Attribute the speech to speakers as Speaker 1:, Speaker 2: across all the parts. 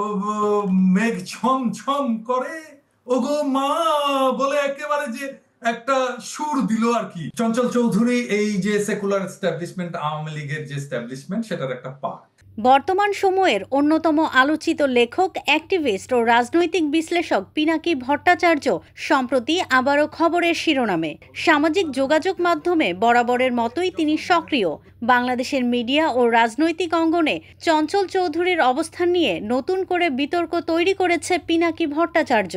Speaker 1: ও মেঘ ছম ছম করে, ওগো মা বলে একেবারে যে একটা সুর দিল আর কি। চঞ্চল চৌধুরী এই যে সেকুলার এস্টাবলিশমেন্ট, আওয়ামী লীগের যে এস্টাবলিশমেন্ট, সেটার একটা পার্ট।
Speaker 2: বর্তমান সময়ের অন্যতম আলোচিত লেখক, অ্যাক্টিভিস্ট ও রাজনৈতিক বিশ্লেষক পিনাকি ভট্টাচার্য সম্প্রতি আবারও খবরের শিরোনামে। সামাজিক যোগাযোগ মাধ্যমে বরাবরের মতোই তিনি সক্রিয়। বাংলাদেশের মিডিয়া ও রাজনৈতিক অঙ্গনে চঞ্চল চৌধুরীর অবস্থান নিয়ে নতুন করে বিতর্ক তৈরি করেছে পিনাকি ভট্টাচার্য।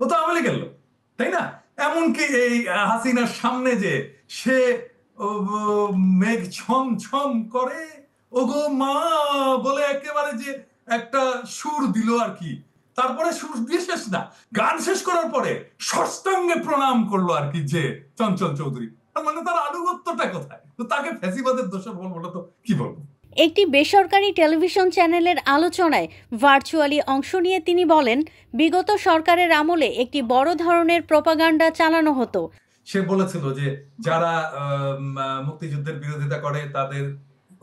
Speaker 1: ও তো আওয়ামী লীগের লোক, তাই না? এমনকি এই হাসিনার সামনে যে সে ও, মেঘ ছম ছম করে, ওগো মা বলে একেবারে যে একটা সুর দিল আর কি। তারপরে সুর দিয়ে শেষ না, গান শেষ করার পরে ষষ্ঠাঙ্গে প্রণাম করলো আর কি যে চঞ্চল চৌধুরী। তার মানে তার আনুগত্যটা কোথায়? তো তাকে ফ্যাসিবাদের দোষর বলবো না তো কি বলবো?
Speaker 2: একটি বেসরকারি টেলিভিশন চ্যানেলের আলোচনায় ভার্চুয়ালি অংশ নিয়ে তিনি বলেন, বিগত সরকারের আমলে একটি বড় ধরনের প্রোপাগান্ডা চালানো হতো।
Speaker 1: সে বলেছিল যে যারা মুক্তিযুদ্ধের বিরোধিতা করে তাদের,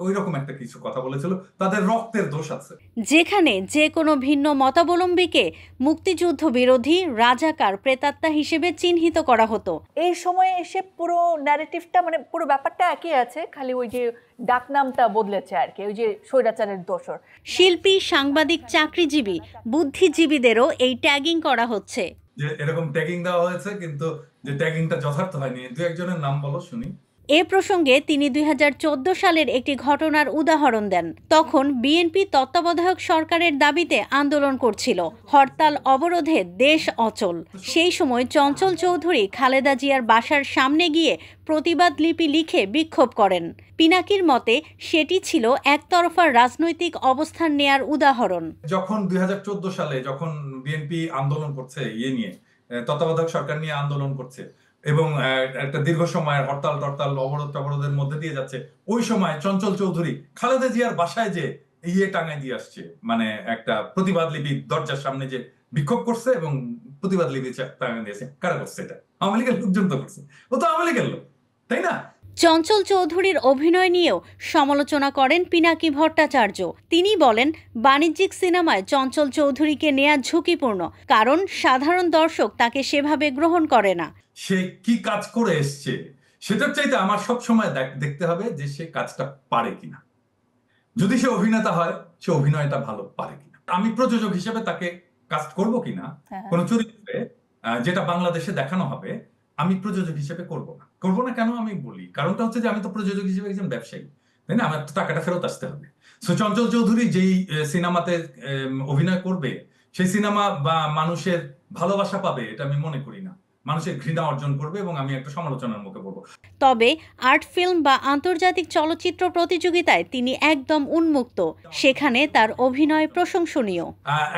Speaker 1: ওই রকম একটা কিছু কথা বলেছিল, তাদের রক্তের দোষ আছে।
Speaker 2: যেখানে যে কোনো ভিন্ন মতাবলম্বীকে মুক্তিযুদ্ধ বিরোধী, রাজাকার, প্রেতাত্মা হিসেবে চিহ্নিত করা হতো।
Speaker 3: এই সময়ে এসে পুরো ন্যারেটিভটা মানে পুরো ব্যাপারটা একই আছে, খালি ওই যে ডাকনামটা বদলেছে আর কি, ওই যে স্বৈরাচারের দোসর।
Speaker 2: শিল্পী, সাংবাদিক, চাকরিজীবী, বুদ্ধিজীবীদেরও এই ট্যাগিং করা হচ্ছে।
Speaker 1: যে এরকম ট্যাগিং দেওয়া হয়েছে, কিন্তু যে ট্যাগিংটা যথার্থ হয়নি। দু একজনের নাম বলো শুনি।
Speaker 2: এ প্রসঙ্গে তিনি ২০১৪ সালের একটি ঘটনার উদাহরণ দেন। তখন বিএনপি তত্ত্বাবধায়ক সরকারের দাবিতে আন্দোলন করছিল। হরতাল অবরোধে দেশ অচল। সেই সময় চঞ্চল চৌধুরী খালেদা জিয়ার বাসার সামনে গিয়ে প্রতিবাদ লিপি লিখে বিক্ষোভ করেন। পিনাকির মতে সেটি ছিল একতরফা রাজনৈতিক অবস্থান নেয়ার উদাহরণ।
Speaker 1: যখন ২০১৪ সালে যখন বিএনপি আন্দোলন করছে, নিয়ে তত্ত্বাবধায়ক সরকার নিয়ে আন্দোলন করছে এবং একটা দীর্ঘ সময়ের হরতাল টরতাল, অবরোধ টবরোধের মধ্যে দিয়ে যাচ্ছে, ওই সময় চঞ্চল চৌধুরী খালেদা জিয়ার বাসায় যে টাঙায় দিয়ে আসছে, মানে একটা প্রতিবাদ লিপি দরজার সামনে যে বিক্ষোভ করছে এবং প্রতিবাদ লিপি টাঙায় দিয়েছে। কারা করছে এটা? আওয়ামী লীগের লোকজন তো করছে। ও তো আওয়ামী লীগের লোক, তাই না?
Speaker 2: চঞ্চল চৌধুরীর অভিনয় নিয়েও সমালোচনা করেন পিনাকি ভট্টাচার্য। তিনি বলেন, বাণিজ্যিক সিনেমায় চঞ্চল চৌধুরীকে নেয়া ঝুঁকিপূর্ণ, কারণ সাধারণ দর্শক তাকে সেভাবে গ্রহণ করে না।
Speaker 1: সে কি কাজ করে এসছে সেটার চাইতে আমার সব সময় দেখতে হবে যে সে কাজটা পারে কিনা। যদি সে অভিনেতা হয়, সে অভিনয়টা ভালো পারে কিনা। আমি প্রযোজক হিসেবে তাকে কাস্ট করব কিনা কোন চরিত্রে, যেটা বাংলাদেশে দেখানো হবে, আমি প্রযোজক হিসেবে করব না। করব না কেন আমি বলি, কারণটা হচ্ছে যে আমি তো প্রযোজক হিসেবে একজন ব্যবসায়ী, তাই না? আমার তো টাকাটা ফেরত আসতে হবে। সো চঞ্চল চৌধুরী যেই সিনেমাতে অভিনয় করবে, সেই সিনেমা বা মানুষের ভালোবাসা পাবে এটা আমি মনে করি না। মানুষের ঘৃণা অর্জন করবে এবং আমি একটা সমালোচনার মুখে পড়বো।
Speaker 2: তবে আর্ট ফিল্ম বা আন্তর্জাতিক চলচ্চিত্র প্রতিযোগিতায় তিনি একদম উন্মুক্ত। সেখানে তার অভিনয় প্রশংসনীয়।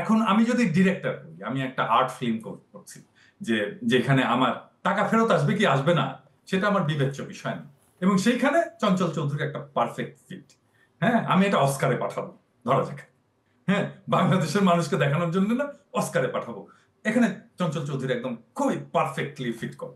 Speaker 1: এখন আমি যদি ডিরেক্টর হই, আমি একটা আর্ট ফিল্ম করছি, যেখানে আমার টাকা ফেরত আসবে কি আসবে না সেটা আমার বিবেচ্য বিষয় না, এবং সেইখানে চঞ্চল চৌধুরী একটা পারফেক্ট ফিট। হ্যাঁ, আমি এটা অস্কারে পাঠাবো, ধরা যাক। হ্যাঁ, বাংলাদেশের মানুষকে দেখানোর জন্য না, অস্কারে পাঠাবো। এখানে চঞ্চল চৌধুরী একদম খুবই পারফেক্টলি ফিট করে।